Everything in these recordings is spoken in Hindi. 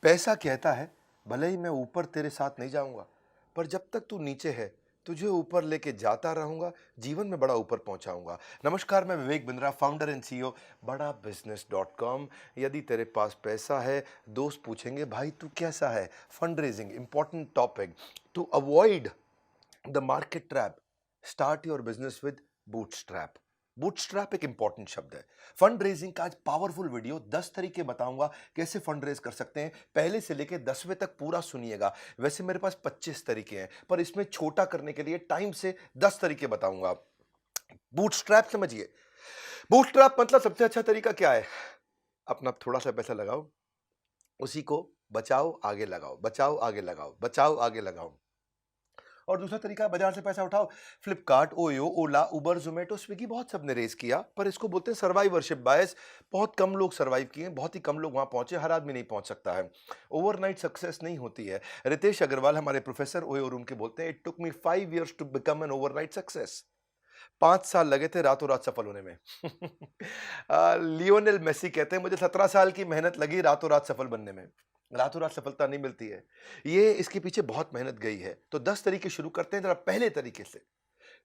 पैसा कहता है, भले ही मैं ऊपर तेरे साथ नहीं जाऊंगा, पर जब तक तू नीचे है तुझे ऊपर लेके जाता रहूंगा, जीवन में बड़ा ऊपर पहुंचाऊंगा। नमस्कार, मैं Vivek Bindra, founder and CEO बड़ा बिजनेस डॉट कॉम। यदि तेरे पास पैसा है, दोस्त पूछेंगे भाई तू कैसा है। Fund raising important topic. To avoid the market trap, start your business with bootstrap. Bootstrap एक इंपॉर्टेंट शब्द है। फंड रेजिंग का आज पावरफुल वीडियो, 10 तरीके बताऊंगा कैसे फंड रेज कर सकते हैं। पहले से लेके 10वें तक पूरा सुनिएगा। वैसे मेरे पास 25 तरीके हैं, पर इसमें छोटा करने के लिए टाइम से 10 तरीके बताऊंगा। बूटस्ट्रैप समझिए। बूटस्ट्रैप मतलब सबसे अच्छा तरीका क्या है? अपना थोड़ा सा पैसा लगाओ, उसी को बचाओ आगे लगाओ, बचाओ आगे लगाओ, बचाओ आगे लगाओ। और दूसरा तरीका है बाजार से पैसा उठाओ। फ्लिपकार्ट, ओयो, ओला, उबर, जोमेटो, स्विगी, बहुत सबने रेस किया, पर इसको बोलते हैं सर्वाइवरशिप बायस। बहुत कम लोग सर्वाइव किए, बहुत ही कम लोग वहां पहुंचे। हर आदमी नहीं पहुंच सकता है। ओवरनाइट सक्सेस नहीं होती है। रितेश अग्रवाल हमारे प्रोफेसर ओयो रूम के बोलते हैं, it took me 5 years to become an overnight success. 5 साल लगे थे रातों रात सफल होने में। लियोनेल मेसी कहते हैं, मुझे 17 साल की मेहनत लगी रातों रात सफल बनने में। रातों रात सफलता नहीं मिलती है, ये इसके पीछे बहुत मेहनत गई है। तो 10 तरीके शुरू करते हैं जरा पहले तरीके से।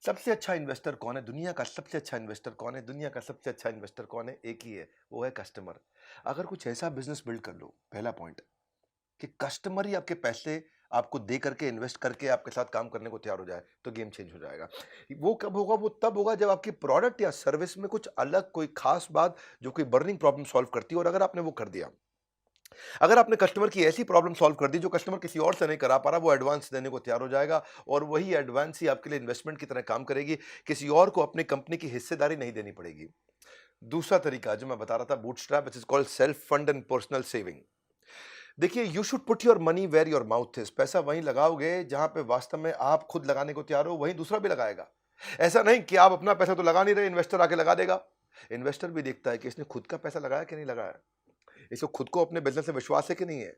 सबसे अच्छा इन्वेस्टर कौन है? दुनिया का सबसे अच्छा इन्वेस्टर कौन है? दुनिया का सबसे अच्छा इन्वेस्टर कौन है? एक ही है, वो है कस्टमर। अगर कुछ ऐसा बिजनेस बिल्ड कर लो, पहला पॉइंट, कि कस्टमर ही आपके पैसे आपको दे करके, इन्वेस्ट करके आपके साथ काम करने को तैयार हो जाए, तो गेम चेंज हो जाएगा। वो कब होगा? वो तब होगा जब आपकी प्रोडक्ट या सर्विस में कुछ अलग, कोई खास बात जो कोई बर्निंग प्रॉब्लम सॉल्व करती है। और अगर आपने वो कर दिया, अगर आपने कस्टमर की ऐसी प्रॉब्लम सॉल्व कर दी जो कस्टमर किसी और से नहीं करा पा रहा, वो एडवांस देने को तैयार हो जाएगा। और वही एडवांस ही आपके लिए इन्वेस्टमेंट की तरह काम करेगी। किसी और को अपनी कंपनी की हिस्सेदारी नहीं देनी पड़ेगी। दूसरा तरीका जो मैं बता रहा था, bootstrap, which is called self fund and personal saving. देखिए, you should put your money where your mouth is. पैसा वहीं लगाओगे जहां पे वास्तव में आप खुद लगाने को तैयार हो, वहीं दूसरा भी लगाएगा। ऐसा नहीं कि आप अपना पैसा तो लगा नहीं रहे, इन्वेस्टर आके लगा देगा। इन्वेस्टर भी देखता है कि इसने खुद का पैसा लगाया कि नहीं लगाया, इसको खुद को अपने बिजनेस से विश्वास है कि नहीं है।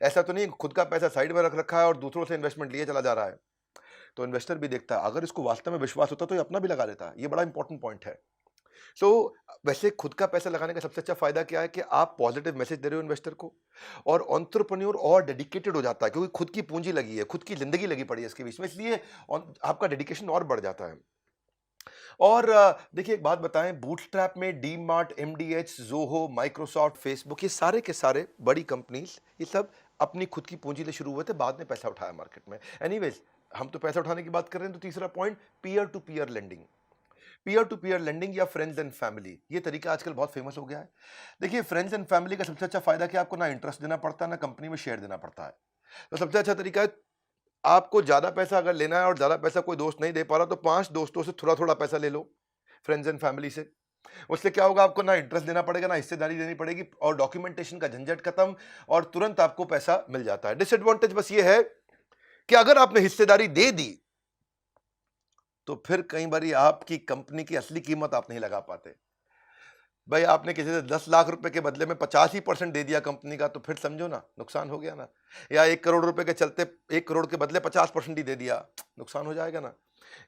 ऐसा तो नहीं खुद का पैसा साइड में रख रखा है और दूसरों से इन्वेस्टमेंट लिए चला जा रहा है। तो इन्वेस्टर भी देखता है, अगर इसको वास्तव में विश्वास होता तो ये अपना भी लगा देता। ये बड़ा इंपॉर्टेंट पॉइंट है। सो वैसे खुद का पैसा लगाने का सबसे अच्छा फायदा क्या है कि आप पॉजिटिव मैसेज दे रहे हो इन्वेस्टर को, और एंटरप्रेन्योर और डेडिकेटेड हो जाता है, क्योंकि खुद की पूंजी लगी है, खुद की जिंदगी लगी पड़ी है इसके बीच में, इसलिए आपका डेडिकेशन और बढ़ जाता है। और देखिए, एक बात बताएं, बूटस्ट्रैप में D mart, MDH, Zoho, Microsoft, Facebook, ये सारे के सारे बड़ी कंपनीज, ये सब अपनी खुद की पूंजी से शुरू हुए थे, बाद में पैसा उठाया मार्केट में। एनीवेज, हम तो पैसा उठाने की बात कर रहे हैं, तो तीसरा point, peer to peer lending. Peer to peer lending या फ्रेंड्स एंड फैमिली, ये तरीका आजकल बहुत फेमस हो गया है। देखिए, फ्रेंड्स एंड फैमिली का सबसे अच्छा फायदा कि आपको ना इंटरेस्ट देना पड़ता है, ना कंपनी में शेयर देना पड़ता है। तो सबसे अच्छा तरीका है, आपको ज्यादा पैसा अगर लेना है और ज्यादा पैसा कोई दोस्त नहीं दे पा रहा, तो 5 दोस्तों से थोड़ा थोड़ा पैसा ले लो, फ्रेंड्स एंड फैमिली से। उससे क्या होगा? आपको ना इंटरेस्ट देना पड़ेगा, ना हिस्सेदारी देनी पड़ेगी, और डॉक्यूमेंटेशन का झंझट खत्म, और तुरंत आपको पैसा मिल जाता है। डिसएडवांटेज बस ये है कि अगर आपने हिस्सेदारी दे दी, तो फिर कई बार आपकी कंपनी की असली कीमत आप नहीं लगा पाते। भाई, आपने किसी से 10 लाख रुपए के बदले में 85% दे दिया कंपनी का, तो फिर समझो ना, नुकसान हो गया ना। या 1 करोड़ रुपए के चलते 1 करोड़ के बदले 50% ही दे दिया, नुकसान हो जाएगा ना।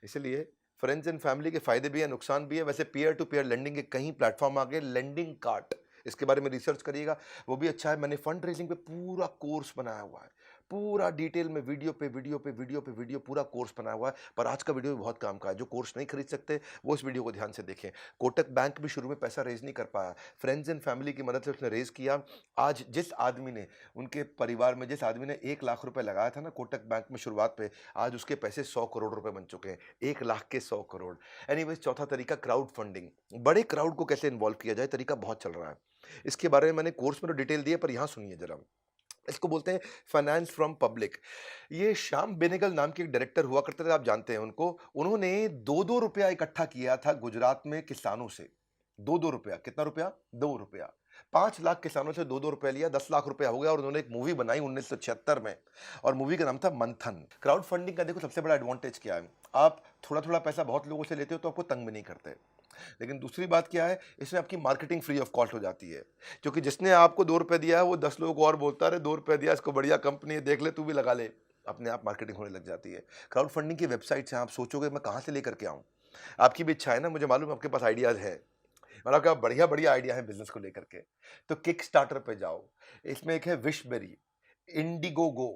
इसलिए फ्रेंड्स एंड फैमिली के फायदे भी है, नुकसान भी है। वैसे पीयर टू पीयर लेंडिंग के कई प्लेटफॉर्म आ गए, लेंडिंग कार्ट, इसके बारे में रिसर्च करिएगा, वो भी अच्छा है। मैंने फंड रेजिंग पे पूरा कोर्स बनाया हुआ है, पूरा डिटेल में, वीडियो पे वीडियो पे वीडियो पे वीडियो, पूरा कोर्स बनाया हुआ है। पर आज का वीडियो भी बहुत काम का है। जो कोर्स नहीं खरीद सकते, वो इस वीडियो को ध्यान से देखें। कोटक बैंक भी शुरू में पैसा रेज नहीं कर पाया, फ्रेंड्स एंड फैमिली की मदद से उसने रेज किया। आज जिस आदमी ने, उनके परिवार में जिस आदमी ने 1 लाख रुपए लगाया था ना कोटक बैंक में शुरुआत पे, आज उसके पैसे 100 करोड़ रुपए बन चुके हैं। 1 लाख के 100 करोड़। एनीवेज, चौथा तरीका, क्राउड फंडिंग। बड़े क्राउड को कैसे इन्वॉल्व किया जाए, तरीका बहुत चल रहा है। इसके बारे में मैंने कोर्स में तो डिटेल दी है, पर यहां सुनिए जरा। इसको बोलते हैं फाइनेंस फ्रॉम पब्लिक। ये श्याम बेनेगल नाम के एक डायरेक्टर हुआ करते थे, आप जानते हैं उनको। उन्होंने 2-2 रुपया इकट्ठा किया था गुजरात में किसानों से। 2-2 रुपया, कितना रुपया? 2 रुपया। 5 लाख किसानों से 2-2 रुपया लिया, 10 लाख रुपया हो गया। और उन्होंने एक मूवी बनाई 1976 में, और मूवी का नाम था मंथन। क्राउड फंडिंग का देखो सबसे बड़ा एडवांटेज क्या है, आप थोड़ा थोड़ा पैसा बहुत लोगों से लेते हो तो आपको तंग भी नहीं करते। लेकिन दूसरी बात क्या है, इसमें आपकी मार्केटिंग फ्री ऑफ कॉस्ट हो जाती है। क्योंकि जिसने आपको 2 रुपए दिया है, वो 10 लोगों को और बोलता है, 2 रुपए दिया, इसको बढ़िया कंपनी है, देख ले, तू भी लगा ले। अपने आप मार्केटिंग होने लग जाती है। क्राउड फंडिंग की वेबसाइट से आप सोचोगे मैं कहाँ से लेकर के आऊँ, आपकी भी इच्छा है ना, मुझे मालूम है आपके पास आइडियाज है। मतलब क्या बढ़िया बढ़िया आइडिया है बिजनेस को लेकर के। तो किक स्टार्टर पे जाओ, इसमें एक है Wishberry, Indiegogo,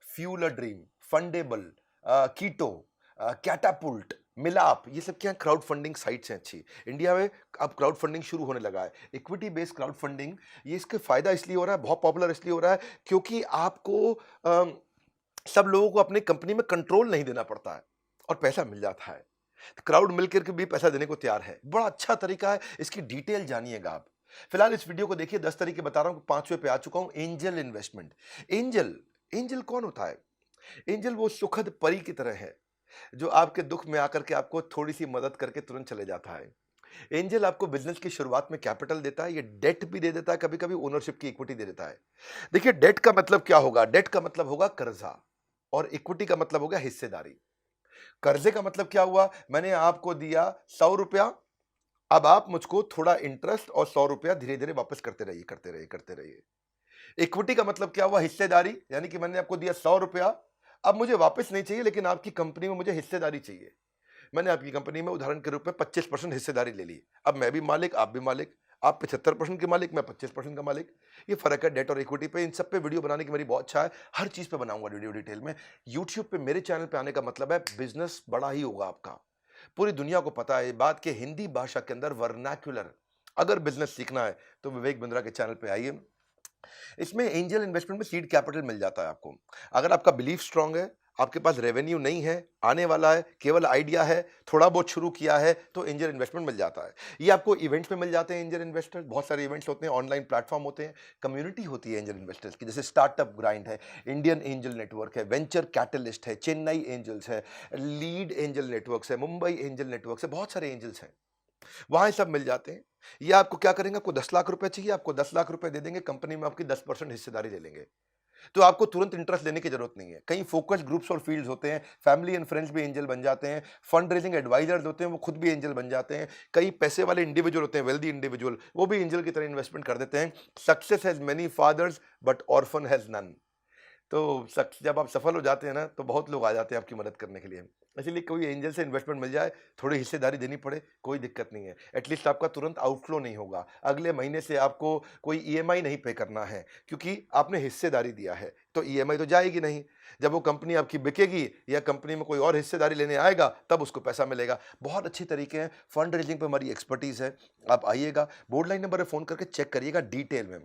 Fuel a Dream, Fundable, Ketto, Catapult, Milaap, ये सब क्या क्राउड फंडिंग साइट्स हैं अच्छी। इंडिया में अब क्राउड फंडिंग शुरू होने लगा है, इक्विटी बेस्ड क्राउड फंडिंग। ये इसके फायदा इसलिए हो रहा है, बहुत पॉपुलर इसलिए हो रहा है क्योंकि आपको सब लोगों को अपनी कंपनी में कंट्रोल नहीं देना पड़ता है और पैसा मिल जाता है। क्राउड मिलकर के भी पैसा देने को तैयार है, बड़ा अच्छा तरीका है, इसकी डिटेल जानिएगा आप। फिलहाल इस वीडियो को देखिए, 10 तरीके बता रहा हूं, 5वें पे आ चुका हूं, एंजल इन्वेस्टमेंट। एंजल, एंजल कौन होता है? एंजल वो सुखद परी की तरह है जो आपके दुख में आकर के आपको थोड़ी सी मदद करके तुरंत चले जाता है। एंजल आपको बिजनेस की शुरुआत में कैपिटल देता है, ये डेट भी दे देता है, कभी कभी ओनरशिप की इक्विटी दे देता है। देखिए डेट का मतलब क्या होगा? डेट का मतलब होगा कर्जा, और इक्विटी का मतलब होगा हिस्सेदारी। कर्जे का मतलब क्या हुआ? मैंने आपको दिया 100 रुपया, अब आप मुझको थोड़ा इंटरेस्ट और 100 रुपया धीरे धीरे वापस करते रहिए, करते रहिए, करते रहिए। इक्विटी का मतलब क्या हुआ? हिस्सेदारी, यानी कि मैंने आपको दिया 100 रुपया, अब मुझे वापस नहीं चाहिए, लेकिन आपकी कंपनी में मुझे हिस्सेदारी चाहिए। मैंने आपकी कंपनी में उदाहरण के रूप में 25% हिस्सेदारी ले ली। अब मैं भी मालिक, आप भी मालिक, आप 75% के मालिक, मैं 25% का मालिक। ये फर्क है डेट और इक्विटी पे। इन सब पे वीडियो बनाने की मेरी बहुत इच्छा है, हर चीज पे बनाऊंगा वीडियो डिटेल में। यूट्यूब पे मेरे चैनल पे आने का मतलब है बिजनेस बड़ा ही होगा आपका। पूरी दुनिया को पता है ये बात कि हिंदी भाषा के अंदर वर्नाक्युलर अगर बिजनेस सीखना है तो विवेक बिंद्रा के चैनल पे आइए। इसमें एंजल इन्वेस्टमेंट में सीड कैपिटल मिल जाता है आपको। अगर आपका बिलीफ स्ट्रांग है, आपके पास रेवेन्यू नहीं है, आने वाला है, केवल आइडिया है, थोड़ा बहुत शुरू किया है, तो एंजल इन्वेस्टमेंट मिल जाता है। ये आपको इवेंट्स में मिल जाते हैं एंजल इन्वेस्टर्स, बहुत सारे इवेंट्स होते हैं, ऑनलाइन प्लेटफॉर्म होते हैं, कम्युनिटी होती है एंजल इन्वेस्टर्स की, जैसे स्टार्टअप ग्राइंड है, इंडियन एंजल नेटवर्क है, वेंचर कैटलिस्ट है, चेन्नई एंजल्स है, लीड एंजल नेटवर्क्स है, मुंबई एंजल नेटवर्क्स है, बहुत सारे एंजल्स हैं, वहां सब मिल जाते हैं। ये आपको क्या करेंगे? आपको 10 लाख रुपए चाहिए, आपको 10 लाख रुपए दे देंगे, कंपनी में आपकी 10% हिस्सेदारी ले लेंगे। तो आपको तुरंत इंटरेस्ट लेने की जरूरत नहीं है। कई फोकस ग्रुप्स और फील्ड्स होते हैं, फैमिली एंड फ्रेंड्स भी एंजल बन जाते हैं, फंड रेजिंग एडवाइजर्स होते हैं, वो खुद भी एंजल बन जाते हैं, कई पैसे वाले इंडिविजुअल होते हैं, वेल्दी इंडिविजुअल, वो भी एंजल की तरह इन्वेस्टमेंट कर देते हैं। Success has many fathers but orphan has none. तो जब आप सफल हो जाते हैं ना, तो बहुत लोग आ जाते हैं आपकी मदद करने के लिए। इसीलिए कोई एंजल से इन्वेस्टमेंट मिल जाए, थोड़ी हिस्सेदारी देनी पड़े, कोई दिक्कत नहीं है। एटलीस्ट आपका तुरंत आउटफ्लो नहीं होगा, अगले महीने से आपको कोई ईएमआई नहीं पे करना है, क्योंकि आपने हिस्सेदारी दिया है, तो ईएमआई तो जाएगी नहीं। जब वो कंपनी आपकी बिकेगी या कंपनी में कोई और हिस्सेदारी लेने आएगा, तब उसको पैसा मिलेगा। बहुत अच्छी तरीके हैं, फंड रेजिंग पे हमारी एक्सपर्टीज है। आप आइएगा, बोर्ड लाइन नंबर पर फोन करके चेक करिएगा डिटेल में।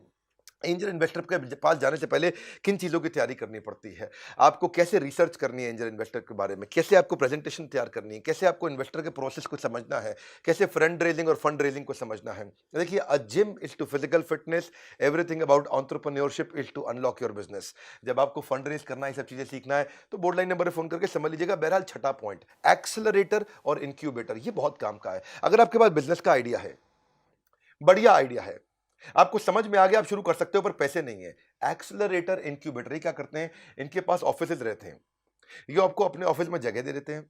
एंजल इन्वेस्टर के पास जाने से पहले किन चीज़ों की तैयारी करनी पड़ती है, आपको कैसे रिसर्च करनी है एंजल इन्वेस्टर के बारे में, कैसे आपको प्रेजेंटेशन तैयार करनी है, कैसे आपको इन्वेस्टर के प्रोसेस को समझना है, कैसे फ्रंड रेजिंग और फंड रेजिंग को समझना है। देखिए, a gym is to physical fitness, everything about entrepreneurship is to unlock your business. जब आपको फंड रेज करना है, ये सब चीज़ें सीखना है, तो बोर्ड लाइन नंबर पर फोन करके समझ लीजिएगा। बहरहाल छठा पॉइंट, एक्सेलरेटर और इंक्यूबेटर, ये बहुत काम का है। अगर आपके पास बिजनेस का आइडिया है, बढ़िया आइडिया है, आपको समझ में आ गया, आप शुरू कर सकते हो, पर पैसे नहीं है। एक्सेलरेटर इंक्यूबेटर ये क्या करते हैं? इनके पास ऑफिसेज रहते हैं, ये आपको अपने ऑफिस में जगह दे देते हैं,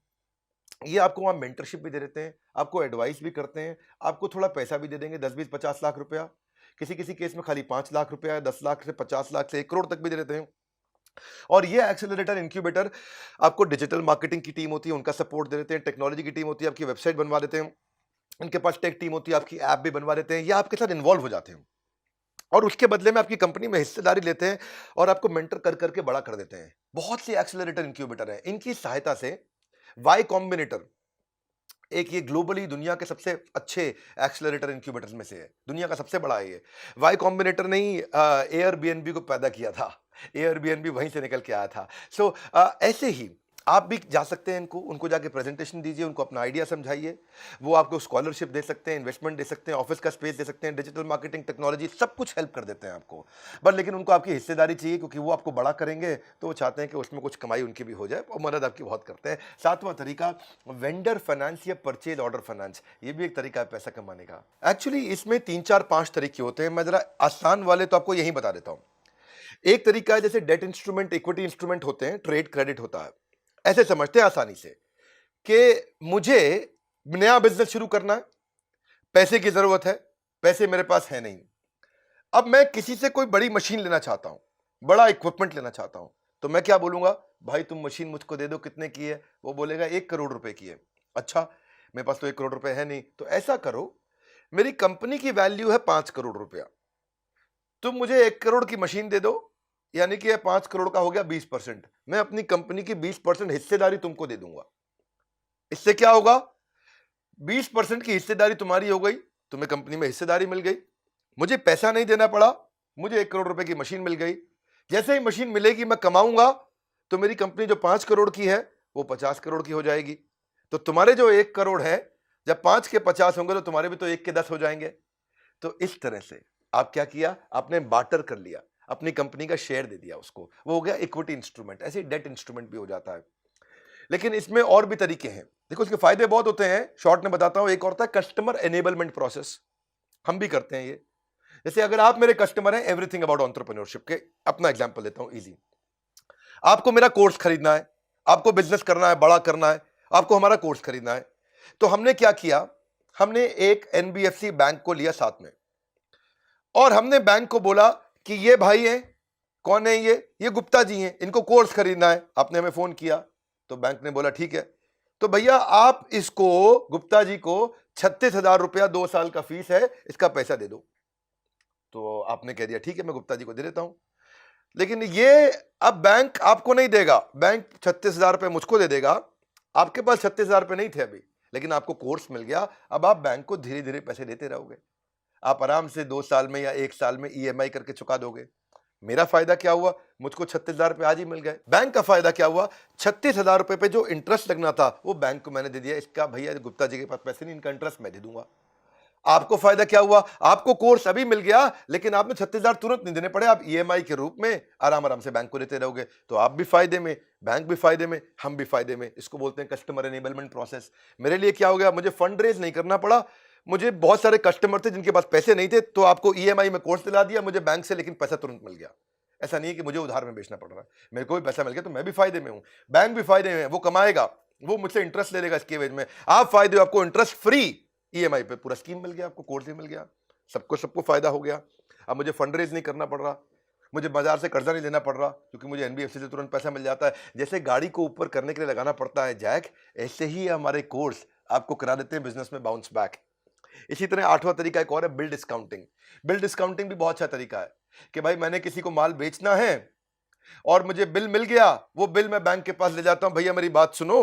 ये आपको वहां मेंटरशिप भी दे देते हैं, आपको एडवाइस भी करते हैं, आपको थोड़ा पैसा भी दे देंगे, 10 20 50 लाख रुपया, किसी किसी केस में खाली 5 लाख रुपया, 10 लाख से 50 लाख से 1 करोड़ तक भी दे देते हैं। और ये एक्सेलरेटर इंक्यूबेटर आपको डिजिटल मार्केटिंग की टीम होती है, उनका सपोर्ट दे देते हैं, टेक्नोलॉजी की टीम होती है, आपकी वेबसाइट बनवा देते हैं, इनके पास टेक टीम होती है, आपकी ऐप भी बनवा देते हैं, या आपके साथ इन्वॉल्व हो जाते हैं और उसके बदले में आपकी कंपनी में हिस्सेदारी लेते हैं और आपको मेंटर कर करके बड़ा कर देते हैं। बहुत सी एक्सेलरेटर इंक्यूबेटर हैं, इनकी सहायता से वाई कॉम्बिनेटर एक, ये ग्लोबली दुनिया के सबसे अच्छे एक्सेलरेटर इंक्यूबेटर्स में से है, दुनिया का सबसे बड़ा है ये। वाई कॉम्बिनेटर ने ही एयरबीएनबी को पैदा किया था, एयरबीएनबी वहीं से निकल के आया था। सो ऐसे ही आप भी जा सकते हैं, इनको उनको जाके प्रेजेंटेशन दीजिए, उनको अपना आइडिया समझाइए, वो आपको स्कॉलरशिप दे सकते हैं, इन्वेस्टमेंट दे सकते हैं, ऑफिस का स्पेस दे सकते हैं, डिजिटल मार्केटिंग टेक्नोलॉजी सब कुछ हेल्प कर देते हैं आपको। बट लेकिन उनको आपकी हिस्सेदारी चाहिए, क्योंकि वो आपको बड़ा करेंगे, तो वो चाहते हैं कि उसमें कुछ कमाई उनकी भी हो जाए, और मदद आपकी बहुत करते हैं। सातवां तरीका, वेंडर फाइनेंस या परचेज ऑर्डर फाइनेंस, ये भी एक तरीका है पैसा कमाने का। एक्चुअली इसमें 3 4 5 तरीके होते हैं, मैं जरा आसान वाले तो आपको यही बता देता हूँ। एक तरीका है, जैसे डेट इंस्ट्रूमेंट, इक्विटी इंस्ट्रूमेंट होते हैं, ट्रेड क्रेडिट होता है। ऐसे समझते हैं आसानी से कि मुझे नया बिजनेस शुरू करना है, पैसे की जरूरत है, पैसे मेरे पास है नहीं, अब मैं किसी से कोई बड़ी मशीन लेना चाहता हूं, बड़ा इक्विपमेंट लेना चाहता हूं, तो मैं क्या बोलूंगा? भाई तुम मशीन मुझको दे दो, कितने की है? वो बोलेगा 1 करोड़ रुपए की है। अच्छा, मेरे पास तो 1 करोड़ रुपए है नहीं, तो ऐसा करो, मेरी कंपनी की वैल्यू है 5 करोड़ रुपया, तुम मुझे 1 करोड़ की मशीन दे दो, यानी कि 5 करोड़ का हो गया 20%। मैं अपनी कंपनी की 20% हिस्सेदारी तुमको दे दूंगा। इससे क्या होगा, 20% की हिस्सेदारी तुम्हारी हो गई, तुम्हें कंपनी में हिस्सेदारी मिल गई, मुझे पैसा नहीं देना पड़ा, मुझे 1 करोड़ रुपए की मशीन मिल गई। जैसे ही मशीन मिलेगी मैं कमाऊंगा, तो मेरी कंपनी जो 5 करोड़ की है वो 50 करोड़ की हो जाएगी। तो तुम्हारे जो 1 करोड़ है, जब 5 के 50 होंगे तो तुम्हारे भी तो 1 के 10 हो जाएंगे। तो इस तरह से आप क्या किया, आपने बार्टर कर लिया, अपनी कंपनी का शेयर दे दिया उसको, वो हो गया इक्विटी इंस्ट्रूमेंट। ऐसे डेट इंस्ट्रूमेंट भी हो जाता है। लेकिन इसमें और भी तरीके हैं, देखो इसके फायदे बहुत होते हैं, शॉर्ट में बताता हूं। एक और होता है कस्टमर एनेबलमेंट प्रोसेस, हम भी करते हैं ये। जैसे अगर आप मेरे कस्टमर हैं एवरीथिंग अबाउट एंटरप्रेन्योरशिप के, अपना एग्जांपल लेता हूं इजी। आपको मेरा कोर्स खरीदना है, आपको बिजनेस करना है, बड़ा करना है, आपको हमारा कोर्स खरीदना है। तो हमने क्या किया, हमने एक एनबीएफसी बैंक को लिया साथ में, और हमने बैंक को बोला कि ये भाई हैं, कौन है ये गुप्ता जी हैं, इनको कोर्स खरीदना है। आपने हमें फोन किया, तो बैंक ने बोला ठीक है, तो भैया आप इसको गुप्ता जी को 36,000 रुपया 2 साल का फीस है, इसका पैसा दे दो। तो आपने कह दिया ठीक है, मैं गुप्ता जी को दे देता हूं। लेकिन ये अब बैंक आपको नहीं देगा, बैंक 36,000 रुपये मुझको दे देगा। आपके पास 36,000 रुपये नहीं थे अभी, लेकिन आपको कोर्स मिल गया। अब आप बैंक को धीरे धीरे पैसे देते रहोगे, आप आराम से 2 साल में या 1 साल में ईएमआई करके चुका दोगे। मेरा फायदा क्या हुआ, मुझको 36,000 रुपये आज ही मिल गए। बैंक का फायदा क्या हुआ, 36,000 रुपये पे जो इंटरेस्ट लगना था वो बैंक को मैंने दे दिया। इसका भैया गुप्ता जी के पास पैसे नहीं, इनका इंटरेस्ट मैं दे दूंगा। आपको फायदा क्या हुआ, आपको कोर्स अभी मिल गया, लेकिन आपने 36,000 तुरंत नहीं देने पड़े, आप ईएमआई के रूप में आराम आराम से बैंक को देते रहोगे। तो आप भी फायदे में, बैंक भी फायदे में, हम भी फायदे में। इसको बोलते हैं कस्टमर एनेबलमेंट प्रोसेस। मेरे लिए क्या हो गया, मुझे फंड रेज नहीं करना पड़ा। मुझे बहुत सारे कस्टमर थे जिनके पास पैसे नहीं थे, तो आपको ईएमआई में कोर्स दिला दिया मुझे बैंक से, लेकिन पैसा तुरंत मिल गया। ऐसा नहीं है कि मुझे उधार में बेचना पड़ रहा है, मेरे को भी पैसा मिल गया, तो मैं भी फायदे में हूं, बैंक भी फायदे में, वो कमाएगा, वो मुझसे इंटरेस्ट ले लेगा इसके एवज में। आप फायदे हो, आपको इंटरेस्ट फ्री ईएमआई पे पूरा स्कीम मिल गया, आपको कोर्स भी मिल गया, सबको फायदा हो गया। अब मुझे फंड रेज नहीं करना पड़ रहा, मुझे बाजार से कर्जा नहीं लेना पड़ रहा, क्योंकि मुझे एनबीएफसी से तुरंत पैसा मिल जाता है। जैसे गाड़ी को ऊपर करने के लिए लगाना पड़ता है जैक, ऐसे ही हमारे कोर्स आपको करा देते हैं बिजनेस में बाउंस बैक। इसी तरह 8वां तरीका एक और है, बिल डिस्काउंटिंग। बिल डिस्काउंटिंग भी बहुत अच्छा तरीका है कि भाई मैंने किसी को माल बेचना है और मुझे बिल मिल गया, वो बिल मैं बैंक के पास ले जाता हूं, भैया मेरी बात सुनो,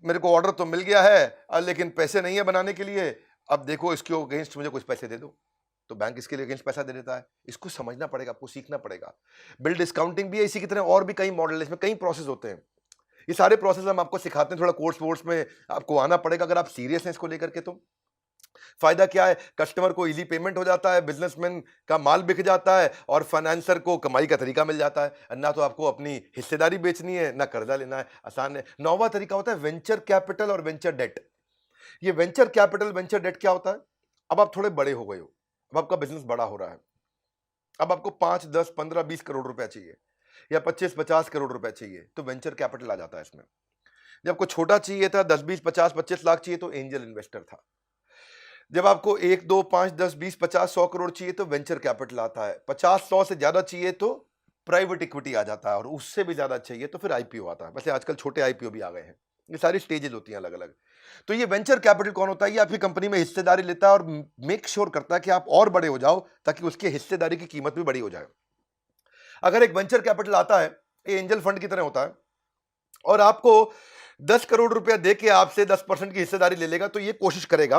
मेरे को ऑर्डर तो मिल गया है लेकिन पैसे नहीं है बनाने के लिए, अब देखो इसके अगेंस्ट मुझे कुछ पैसे दे दो। तो बैंक इसके लिए अगेंस्ट पैसा दे देता है। इसको समझना पड़ेगा, आपको सीखना पड़ेगा। बिल डिस्काउंटिंग भी है, इसी की तरह और भी कई मॉडल है, इसमें कई प्रोसेस होते हैं। ये सारे प्रोसेस हम आपको सिखाते हैं, थोड़ा कोर्स वोर्स में आपको आना पड़ेगा अगर आप सीरियस हैं इसको लेकर के। तो फायदा क्या है, कस्टमर को इजी पेमेंट हो जाता है, बिजनेसमैन का माल बिक जाता है, और फाइनेंसर को कमाई का तरीका मिल जाता है। ना तो आपको अपनी हिस्सेदारी बेचनी है, ना कर्जा लेना है, आसान है। 9वां तरीका होता है वेंचर कैपिटल और वेंचर डेट। ये वेंचर कैपिटल वेंचर डेट क्या होता है, अब आप थोड़े बड़े हो गए हो, अब आपका बिजनेस बड़ा हो रहा है, अब आपको 5, 10, 15, 20 करोड़ रुपया चाहिए, या 25, 50 करोड़ रुपया चाहिए, तो वेंचर कैपिटल आ जाता है इसमें। जब आपको छोटा चाहिए था, 10, 20, 50, 25 लाख चाहिए, तो एंजल इन्वेस्टर था। जब आपको 1, 2, 5, 10, 20, 50, 100 करोड़ चाहिए तो वेंचर कैपिटल आता है। 50, 100 से ज्यादा चाहिए तो प्राइवेट इक्विटी आ जाता है, और उससे भी ज्यादा चाहिए तो फिर आईपीओ आता है। वैसे आजकल छोटे आईपीओ भी आ गए हैं। ये सारी स्टेजेस होती हैं अलग अलग। तो ये वेंचर कैपिटल कौन होता है, ये आपकी कंपनी में हिस्सेदारी लेता है और मेक श्योर करता है कि आप और बड़े हो जाओ, ताकि उसके हिस्सेदारी की कीमत भी बड़ी हो जाए। अगर एक वेंचर कैपिटल आता है, ये एंजल फंड की तरह होता है, और आपको 10 करोड़ रुपया दे के आपसे 10% की हिस्सेदारी ले लेगा, तो ये कोशिश करेगा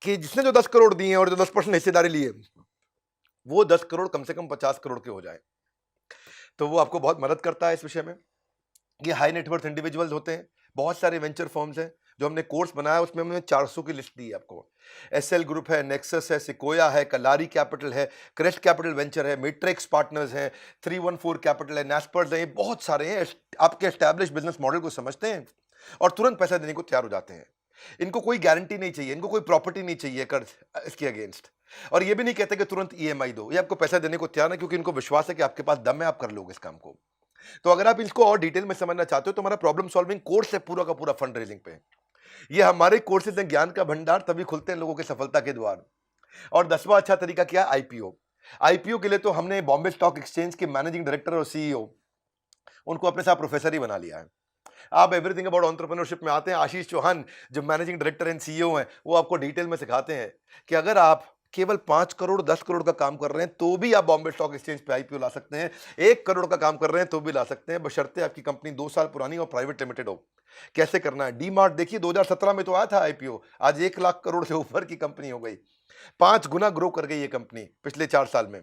कि जिसने जो 10 करोड़ दिए और जो 10% हिस्सेदारी ली है, वो 10 करोड़ कम से कम 50 करोड़ के हो जाए। तो वो आपको बहुत मदद करता है इस विषय में। ये हाई नेटवर्थ इंडिविजुअल्स होते हैं। बहुत सारे वेंचर फर्म्स हैं, जो हमने कोर्स बनाया उसमें हमने 400 की लिस्ट दी है आपको। एसएल ग्रुप है, नेक्सस है, सिकोया है, कलारी कैपिटल है, क्रेस्ट कैपिटल वेंचर है, मैट्रिक्स पार्टनर्स है, 314 कैपिटल है, नेस्पर्स है, ये बहुत सारे हैं। आपके एस्टैब्लिश बिजनेस मॉडल को समझते हैं और तुरंत पैसा देने को तैयार हो जाते हैं। इनको कोई गारंटी नहीं चाहिए, इनको कोई प्रॉपर्टी नहीं चाहिए कर्ज इसके अगेंस्ट, और ये भी नहीं कहते कि तुरंत ईएमआई दो। ये आपको पैसा देने को तैयार है, क्योंकि इनको विश्वास है कि आपके पास दम है, आप कर लोगे इस काम को। तो अगर आप इसको और डिटेल में समझना चाहते हो तो हमारा प्रॉब्लम सॉल्विंग कोर्स है पूरा का पूरा फंड रेजिंग पे। ये हमारे कोर्सेज हैं ज्ञान का भंडार, तभी खुलते हैं लोगों के सफलता के द्वार। और 10वां अच्छा तरीका क्या है, आईपीओ। आईपीओ के लिए तो हमने बॉम्बे स्टॉक एक्सचेंज के मैनेजिंग डायरेक्टर और सीईओ, उनको अपने साथ प्रोफेसर ही बना लिया है। आप एवरीथिंग अबाउट एंटरप्रेन्योरशिप में आते हैं, आशीष चौहान जो मैनेजिंग डायरेक्टर एंड सीईओ हैं, वो आपको डिटेल में सिखाते हैं कि अगर आप केवल 5 करोड़ 10 करोड़ का काम कर रहे हैं तो भी आप बॉम्बे स्टॉक एक्सचेंज पे आईपीओ ला सकते हैं, 1 करोड़ का काम कर रहे हैं तो भी ला सकते हैं, बशर्ते आपकी कंपनी 2 साल पुरानी और प्राइवेट लिमिटेड हो। कैसे करना है? डी मार्ट देखिए 2017 में तो आया था आईपीओ, आज 1 लाख करोड़ से ऊपर की कंपनी हो गई, 5 गुना ग्रो कर गई ये कंपनी पिछले 4 साल में।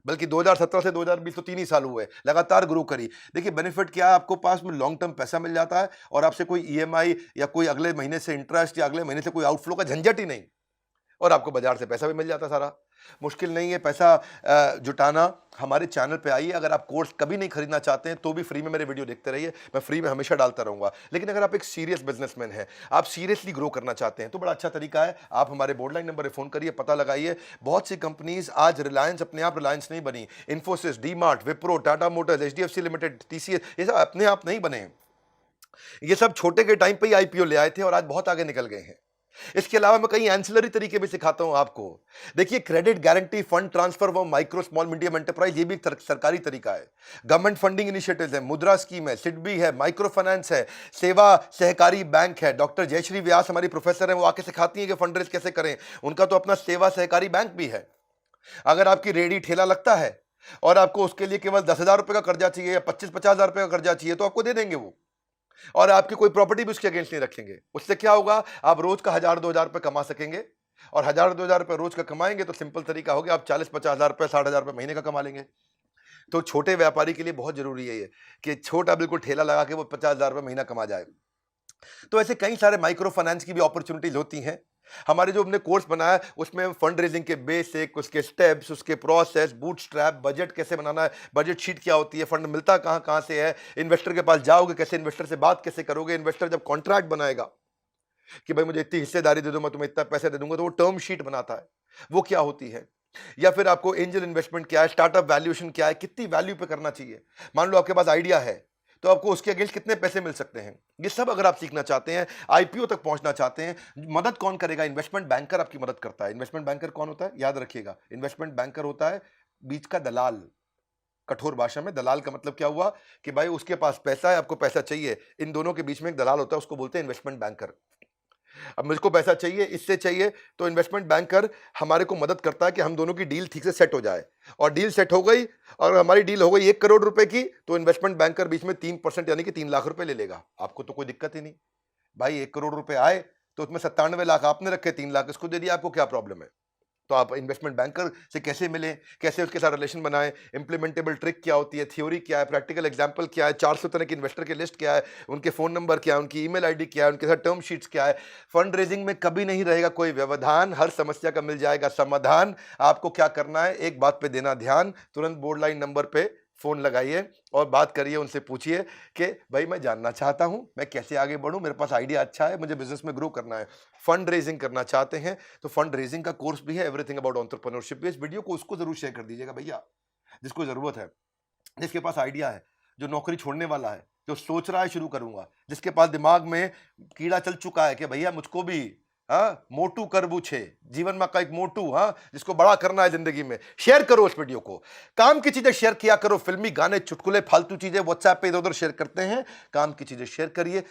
बल्कि 2017 से 2020 तो 3 ही साल हुए, लगातार ग्रो करी। देखिए बेनिफिट क्या है, आपको पास में लॉन्ग टर्म पैसा मिल जाता है और आपसे कोई ईएमआई या कोई अगले महीने से इंटरेस्ट या अगले महीने से कोई आउटफ्लो का झंझट ही नहीं, और आपको बाजार से पैसा भी मिल जाता सारा। मुश्किल नहीं है पैसा जुटाना। हमारे चैनल पे आइए, अगर आप कोर्स कभी नहीं खरीदना चाहते हैं तो भी फ्री में मेरे वीडियो देखते रहिए, मैं फ्री में हमेशा डालता रहूंगा। लेकिन अगर आप एक सीरियस बिजनेसमैन हैं, आप सीरियसली ग्रो करना चाहते हैं, तो बड़ा अच्छा तरीका है, आप हमारे बोर्डलाइन नंबर पर फोन करिए, पता लगाइए। बहुत सी कंपनीज आज रिलायंस अपने आप रिलायंस नहीं बनी, Infosys, D mart, Wipro, Tata Motors, HDFC limited, TCS, ये सब अपने आप नहीं बने। ये सब छोटे के टाइम पे ही आईपीओ ले आए थे और आज बहुत आगे निकल गए हैं। इसके अलावा मैं कई एंसिलरी तरीके भी सिखाता हूं आपको। देखिए क्रेडिट गारंटी, फंड ट्रांसफर वो माइक्रो स्मॉल मीडियम एंटरप्राइज, ये भी एक सरकारी तरीका है। गवर्नमेंट फंडिंग इनिशिएटिव्स है, मुद्रा स्कीम है, सिडबी है, माइक्रो फाइनेंस है, सेवा सहकारी बैंक है। डॉक्टर जयश्री व्यास हमारी प्रोफेसर है, वो आके सिखाती हैं कि फंड रेज कैसे करें। उनका तो अपना सेवा सहकारी बैंक भी है। अगर आपकी रेडी ठेला लगता है और आपको उसके लिए केवल 10,000 रुपए का कर्जा चाहिए या 25-50,000 रुपए का कर्जा चाहिए, तो आपको दे देंगे वो, और आपकी कोई प्रॉपर्टी भी उसके अगेंस्ट नहीं रखेंगे। उससे क्या होगा, आप रोज का 1,000-2,000 रुपए कमा सकेंगे, और 1,000-2,000 रुपए रोज का कमाएंगे तो सिंपल तरीका हो गया, आप 40-50,000 रुपए, 60,000 रुपए महीने का कमा लेंगे। तो छोटे व्यापारी के लिए बहुत जरूरी है ये कि छोटा बिल्कुल ठेला लगा के वो 50,000 रुपए महीना कमा जाए। तो ऐसे कई सारे माइक्रो फाइनेंस की भी अपॉर्चुनिटीज होती हैं। हमारे जो हमने कोर्स बनाया है उसमें फंड रेजिंग के बेसिक, उसके स्टेप्स, उसके प्रोसेस, बूटस्ट्रैप, बजट कैसे बनाना है, बजट शीट क्या होती है, फंड मिलता कहाँ कहाँ से है, इन्वेस्टर के पास जाओगे कैसे, इन्वेस्टर से बात कैसे करोगे, इन्वेस्टर जब कॉन्ट्रैक्ट बनाएगा कि भाई मुझे इतनी हिस्सेदारी दे दो, मैं तुम्हें इतना पैसे दे दूंगा, तो वो टर्म शीट बनाता है, वो क्या होती है। या फिर आपको एंजल इन्वेस्टमेंट क्या है, स्टार्टअप वैल्यूएशन क्या है, कितनी वैल्यू पे करना चाहिए। मान लो आपके पास आइडिया है तो आपको उसके अगेंस्ट कितने पैसे मिल सकते हैं, ये सब अगर आप सीखना चाहते हैं, आईपीओ तक पहुंचना चाहते हैं, मदद कौन करेगा? इन्वेस्टमेंट बैंकर आपकी मदद करता है। इन्वेस्टमेंट बैंकर कौन होता है? याद रखिएगा, इन्वेस्टमेंट बैंकर होता है बीच का दलाल। कठोर भाषा में दलाल का मतलब क्या हुआ कि भाई उसके पास पैसा है, आपको पैसा चाहिए, इन दोनों के बीच में एक दलाल होता है, उसको बोलते हैं इन्वेस्टमेंट बैंकर। अब मुझको पैसा चाहिए, इससे चाहिए, तो इन्वेस्टमेंट बैंकर हमारे को मदद करता है कि हम दोनों की डील ठीक से सेट हो जाए। और डील सेट हो गई और हमारी डील हो गई 1 करोड़ रुपए की, तो इन्वेस्टमेंट बैंकर बीच में 3% यानी कि 3 लाख रुपए ले लेगा। आपको तो कोई दिक्कत ही नहीं, भाई 1 करोड़ रुपए आए तो उसमें 97 लाख आपने रखे, 3 लाख इसको दे दिया, आपको क्या प्रॉब्लम है? तो आप इन्वेस्टमेंट बैंकर से कैसे मिलें, कैसे उसके साथ रिलेशन बनाएं, इंप्लीमेंटेबल ट्रिक क्या होती है, थ्योरी क्या है, प्रैक्टिकल एग्जांपल क्या है, 400 तरह के इन्वेस्टर की लिस्ट क्या है, उनके फोन नंबर क्या है, उनकी ईमेल आईडी क्या है, उनके साथ टर्म शीट्स क्या है। फंड रेजिंग में कभी नहीं रहेगा कोई व्यवधान, हर समस्या का मिल जाएगा समाधान। आपको क्या करना है, एक बात पे देना ध्यान, तुरंत बोर्ड लाइन नंबर पे फोन लगाइए और बात करिए, उनसे पूछिए कि भाई मैं जानना चाहता हूं मैं कैसे आगे बढ़ूं, मेरे पास आइडिया अच्छा है, मुझे बिजनेस में ग्रो करना है, फंड रेजिंग करना चाहते हैं, तो फंड रेजिंग का कोर्स भी है, एवरीथिंग अबाउट एंटरप्रेन्योरशिप भी। इस वीडियो को उसको जरूर शेयर कर दीजिएगा भैया जिसको जरूरत है, जिसके पास आइडिया है, जो नौकरी छोड़ने वाला है, जो सोच रहा है शुरू करूंगा, जिसके पास दिमाग में कीड़ा चल चुका है कि भैया मुझको भी मोटू करबू छे जीवन में का एक मोटू, जिसको बड़ा करना है जिंदगी में। शेयर करो इस वीडियो को, काम की चीजें शेयर किया करो, फिल्मी गाने, चुटकुले, फालतू चीजें व्हाट्सएप पे इधर उधर शेयर करते हैं, काम की चीजें शेयर करिए।